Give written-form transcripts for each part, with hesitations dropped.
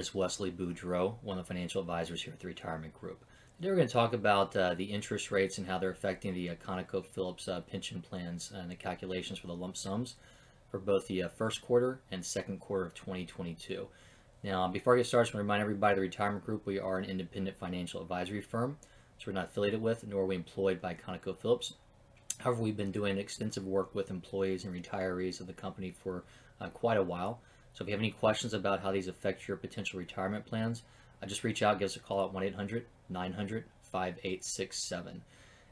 is Wesley Boudreau, one of the financial advisors here at the Retirement Group. Today we're going to talk about the interest rates and how they're affecting the ConocoPhillips pension plans and the calculations for the lump sums for both the first quarter and second quarter of 2022. Now, before I get started, I want to remind everybody the Retirement Group, we are an independent financial advisory firm, so we're not affiliated with, nor are we employed by ConocoPhillips. However, we've been doing extensive work with employees and retirees of the company for quite a while. So if you have any questions about how these affect your potential retirement plans, just reach out, give us a call at 1-800-900-5867.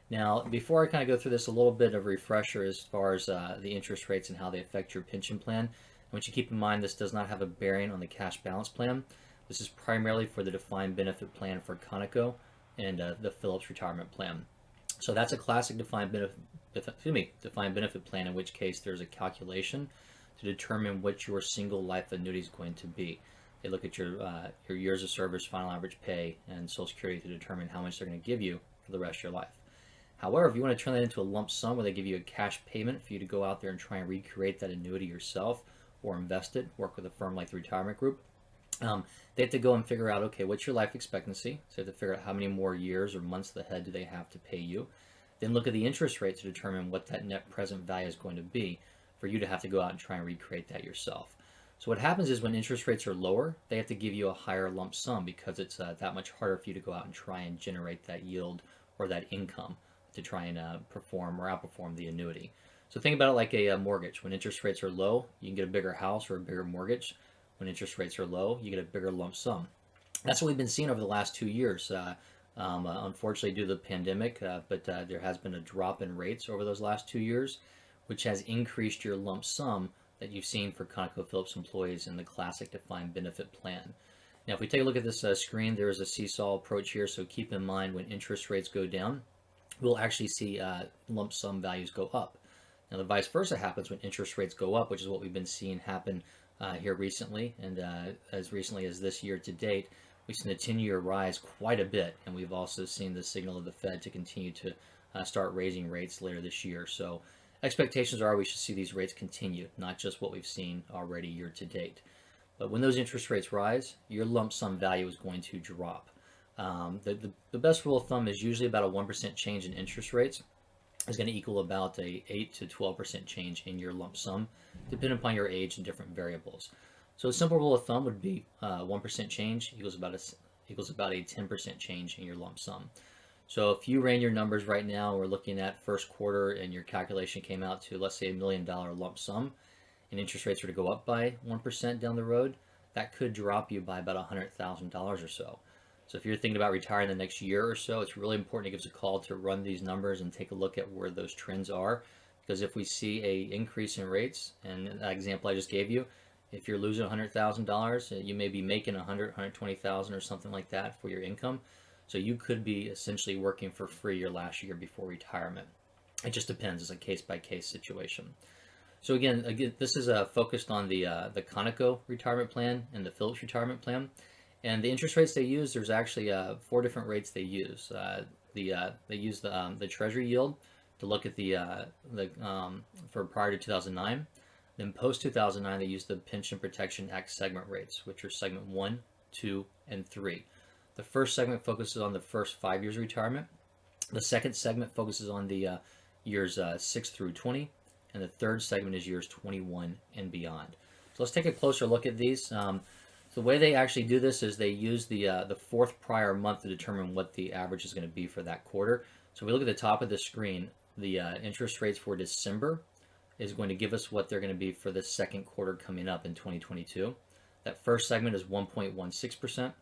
Now, before I kind of go through this, a little bit of a refresher as far as the interest rates and how they affect your pension plan. I want you to keep in mind this does not have a bearing on the cash balance plan. This is primarily for the defined benefit plan for Conoco and the Phillips retirement plan. So that's a classic defined benefit plan, in which case there's a calculation to determine what your single life annuity is going to be. They look at your years of service, final average pay, and Social Security to determine how much they're going to give you for the rest of your life. However, if you want to turn that into a lump sum where they give you a cash payment for you to go out there and try and recreate that annuity yourself or invest it, work with a firm like the Retirement Group, they have to go and figure out, okay, what's your life expectancy? So they have to figure out how many more years or months ahead do they have to pay you. Then look at the interest rate to determine what that net present value is going to be for you to have to go out and try and recreate that yourself. So what happens is when interest rates are lower, they have to give you a higher lump sum because it's that much harder for you to go out and try and generate that yield or that income to try and perform or outperform the annuity. So think about it like a mortgage. When interest rates are low, you can get a bigger house or a bigger mortgage. When interest rates are low, you get a bigger lump sum. That's what we've been seeing over the last 2 years. Unfortunately, due to the pandemic, but there has been a drop in rates over those last 2 years, which has increased your lump sum that you've seen for ConocoPhillips employees in the classic defined benefit plan. Now, if we take a look at this screen, there is a seesaw approach here, so keep in mind when interest rates go down, we'll actually see lump sum values go up. Now, the vice versa happens when interest rates go up, which is what we've been seeing happen here recently, and as recently as this year to date, we've seen the 10-year rise quite a bit, and we've also seen the signal of the Fed to continue to start raising rates later this year. So expectations are we should see these rates continue, not just what we've seen already year to date. But when those interest rates rise, your lump sum value is going to drop. The best rule of thumb is usually about a 1% change in interest rates is going to equal about a 8 to 12% change in your lump sum, depending upon your age and different variables. So a simple rule of thumb would be 1% change equals about a 10% change in your lump sum. So if you ran your numbers right now, we're looking at first quarter and your calculation came out to, let's say, $1 million lump sum, and interest rates were to go up by 1% down the road, that could drop you by about $100,000 or so. So if you're thinking about retiring the next year or so, it's really important to give us a call to run these numbers and take a look at where those trends are. Because if we see a increase in rates, and that example I just gave you, if you're losing $100,000, you may be making $120,000 or something like that for your income. So you could be essentially working for free your last year before retirement. It just depends. It's a case-by-case situation. So again, this is focused on the Conoco retirement plan and the Phillips retirement plan. And the interest rates they use, there's actually 4 different rates they use. They use the Treasury yield to look at for prior to 2009. Then post 2009, they use the Pension Protection Act segment rates, which are segment 1, 2, and 3. The first segment focuses on the first 5 years of retirement. The second segment focuses on the years 6 through 20. And the third segment is years 21 and beyond. So let's take a closer look at these. The way they actually do this is they use the fourth prior month to determine what the average is going to be for that quarter. So if we look at the top of the screen, the interest rates for December is going to give us what they're going to be for the second quarter coming up in 2022. That first segment is 1.16%,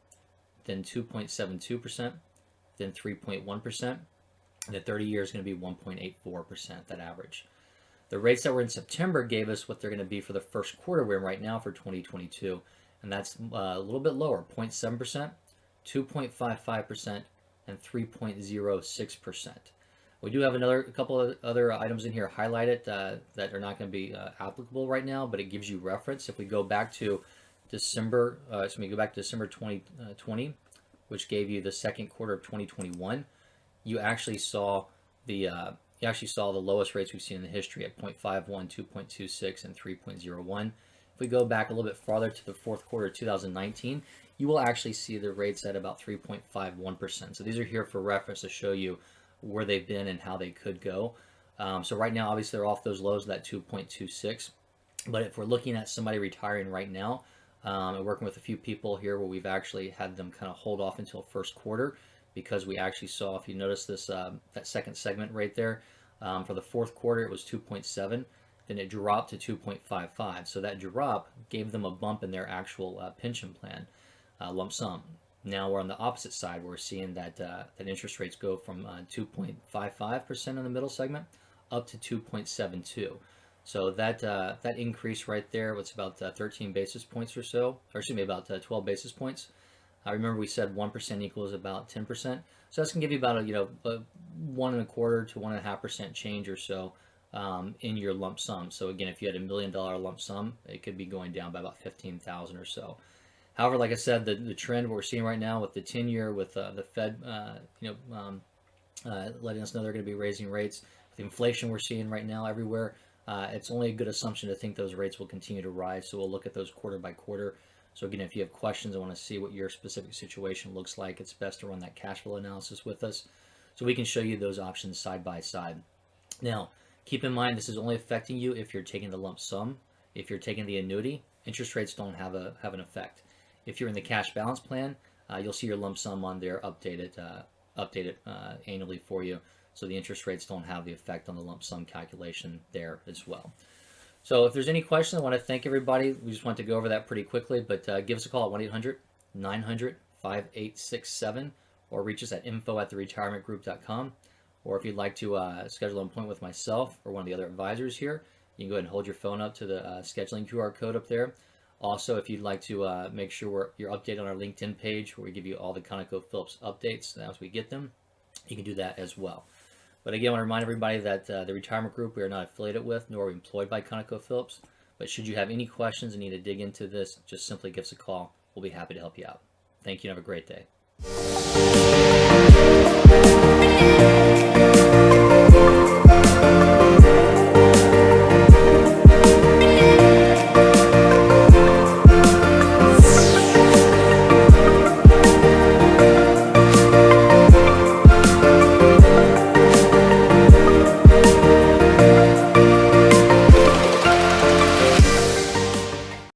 then 2.72%, then 3.1%, and the 30 year is going to be 1.84%, that average. The rates that were in September gave us what they're going to be for the first quarter we're in right now for 2022, and that's a little bit lower, 0.7%, 2.55%, and 3.06%. We do have a couple of other items in here highlighted that are not going to be applicable right now, but it gives you reference. If we go back to December 2020, which gave you the second quarter of 2021, you actually saw the lowest rates we've seen in the history at 0.51, 2.26, and 3.01. If we go back a little bit farther to the fourth quarter of 2019, you will actually see the rates at about 3.51%. So these are here for reference to show you where they've been and how they could go. So right now, obviously, they're off those lows of that 2.26. But if we're looking at somebody retiring right now, and working with a few people here where we've actually had them kind of hold off until first quarter, because we actually saw, if you notice this, that second segment right there, for the fourth quarter it was 2.7, then it dropped to 2.55. So that drop gave them a bump in their actual pension plan lump sum. Now we're on the opposite side. We're seeing that that interest rates go from 2.55% in the middle segment up to 2.72. So that increase right there was about 13 basis points or so, or excuse me, about 12 basis points. I remember we said 1% equals about 10%. So that's gonna give you about a 1.25 to 1.5% change or so in your lump sum. So again, if you had $1 million lump sum, it could be going down by about 15,000 or so. However, like I said, the trend we're seeing right now with the 10-year, with the Fed, letting us know they're going to be raising rates, with the inflation we're seeing right now everywhere, it's only a good assumption to think those rates will continue to rise. So we'll look at those quarter by quarter. So again, if you have questions and want to see what your specific situation looks like, it's best to run that cash flow analysis with us, so we can show you those options side by side. Now, keep in mind, this is only affecting you if you're taking the lump sum. If you're taking the annuity, interest rates don't have an effect. If you're in the cash balance plan, you'll see your lump sum on there updated annually for you. So the interest rates don't have the effect on the lump sum calculation there as well. So if there's any questions, I want to thank everybody. We just want to go over that pretty quickly, but give us a call at 1-800-900-5867, or reach us at info@theretirementgroup.com. Or if you'd like to schedule an appointment with myself or one of the other advisors here, you can go ahead and hold your phone up to the scheduling QR code up there. Also, if you'd like to make sure you're updated on our LinkedIn page, where we give you all the ConocoPhillips updates as we get them, you can do that as well. But again, I want to remind everybody that the retirement group we are not affiliated with, nor are we employed by ConocoPhillips. But should you have any questions and need to dig into this, just simply give us a call. We'll be happy to help you out. Thank you and have a great day.